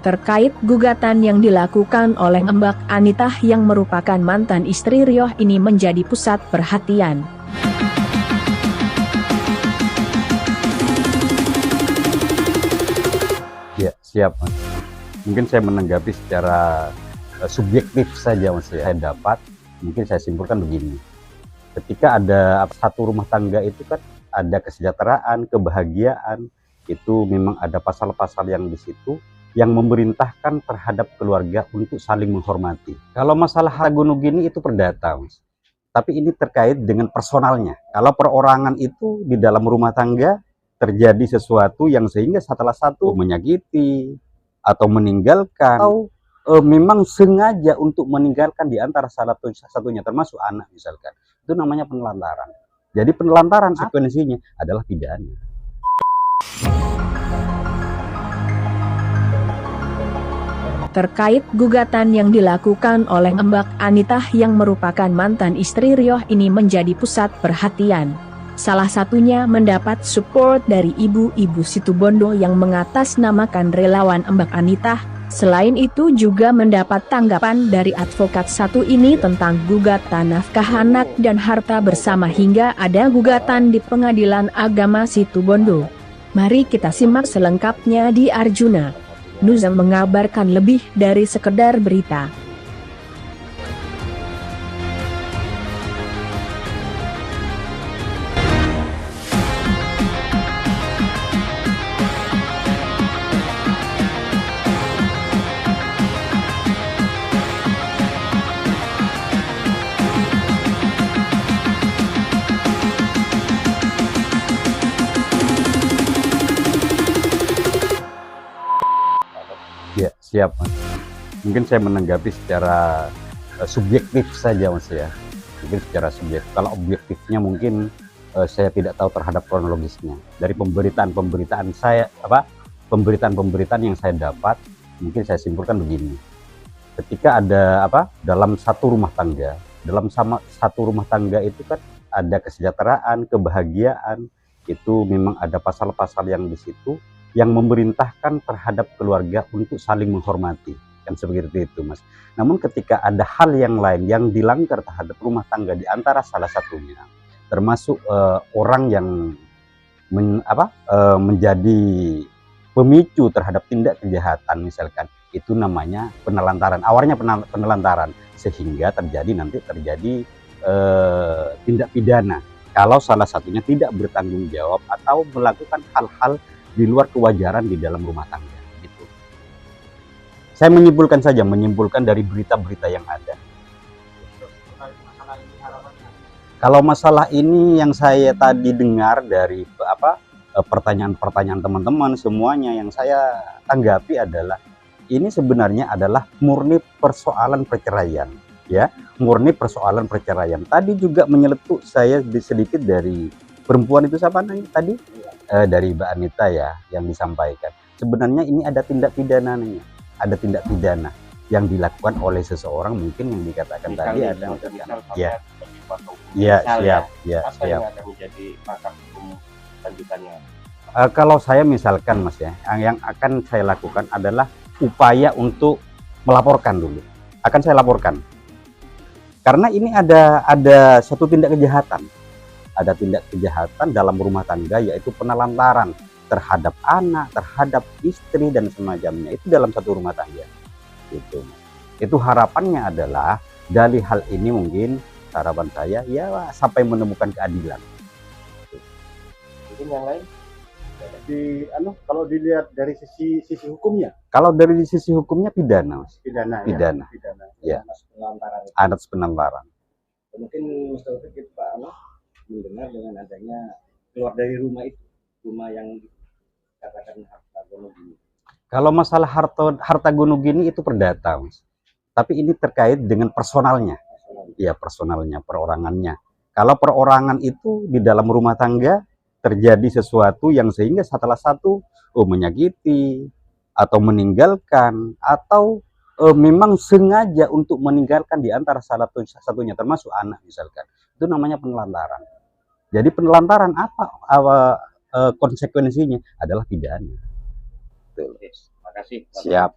terkait gugatan yang dilakukan oleh Mbak Anita yang merupakan mantan istri Rioh ini menjadi pusat perhatian. Ya, siap Mas. Mungkin saya menanggapi secara subjektif saja Mas ya. Saya dapat, mungkin saya simpulkan begini. Ketika ada satu rumah tangga itu kan ada kesejahteraan, kebahagiaan, itu memang ada pasal-pasal yang di situ yang memerintahkan terhadap keluarga untuk saling menghormati. Kalau masalah Harta gini itu perdata, Mas. Tapi ini terkait dengan personalnya. Kalau perorangan itu di dalam rumah tangga terjadi sesuatu yang sehingga salah satu menyakiti atau meninggalkan atau memang sengaja untuk meninggalkan di antara salah satunya termasuk anak misalkan, itu namanya penelantaran. Jadi penelantaran konsekuensinya adalah pidana. Terkait gugatan yang dilakukan oleh Mbak Anita yang merupakan mantan istri Rioh ini menjadi pusat perhatian. Salah satunya mendapat support dari ibu-ibu Situbondo yang mengatasnamakan relawan Mbak Anita. Selain itu juga mendapat tanggapan dari advokat satu ini tentang gugatan nafkah anak dan harta bersama hingga ada gugatan di Pengadilan Agama Situbondo. Mari kita simak selengkapnya di Arjuna News yang mengabarkan lebih dari sekedar berita. Ya, siap Mas. Mungkin saya menanggapi secara subjektif saja Mas ya. Mungkin secara subjektif. Kalau objektifnya mungkin saya tidak tahu terhadap kronologisnya. Dari pemberitaan saya, pemberitaan yang saya dapat, mungkin saya simpulkan begini. Ketika ada dalam satu rumah tangga, satu rumah tangga itu kan ada kesejahteraan, kebahagiaan, itu memang ada pasal-pasal yang di situ yang memerintahkan terhadap keluarga untuk saling menghormati, kan seperti itu Mas. Namun ketika ada hal yang lain yang dilanggar terhadap rumah tangga di antara salah satunya, termasuk orang yang menjadi pemicu terhadap tindak kejahatan misalkan, itu namanya penelantaran. Awalnya penelantaran sehingga nanti terjadi tindak pidana kalau salah satunya tidak bertanggung jawab atau melakukan hal-hal di luar kewajaran di dalam rumah tangga gitu. Saya menyimpulkan dari berita-berita yang ada. Kalau masalah ini yang saya tadi dengar dari pertanyaan-pertanyaan teman-teman semuanya, yang saya tanggapi adalah ini sebenarnya adalah murni persoalan perceraian, ya, murni persoalan perceraian. Tadi juga menyeletuk saya sedikit dari perempuan itu, siapa namanya tadi? Dari Mbak Anita ya, yang disampaikan. Sebenarnya ini ada tindak pidananya, ada tindak pidana yang dilakukan oleh seseorang mungkin yang dikatakan tadi ada. Siap. Kalau saya misalkan Mas ya, yang akan saya lakukan adalah upaya untuk melaporkan dulu. Akan saya laporkan. Karena ini ada satu tindak kejahatan. Ada tindak kejahatan dalam rumah tangga, yaitu penelantaran terhadap anak, terhadap istri dan semacamnya, itu dalam satu rumah tangga. Itu harapannya adalah dari hal ini mungkin harapan saya ya sampai menemukan keadilan. Mungkin yang lain kalau dilihat dari sisi hukumnya. Kalau dari sisi hukumnya pidana, Mas. Pidana. Ya. Atas penelantaran. Mungkin Mas Taufik mendengar dengan adanya keluar dari rumah itu, rumah yang dikatakan harta gono gini. Kalau masalah harta gono gini itu perdata Mas. Tapi ini terkait dengan personalnya. Ya, personalnya, perorangannya. Kalau perorangan itu di dalam rumah tangga terjadi sesuatu yang sehingga salah satu menyakiti atau meninggalkan atau memang sengaja untuk meninggalkan di antara salah satunya termasuk anak misalkan, itu namanya penelantaran. Jadi penelantaran konsekuensinya adalah pidana. Betul. kasih. Siap.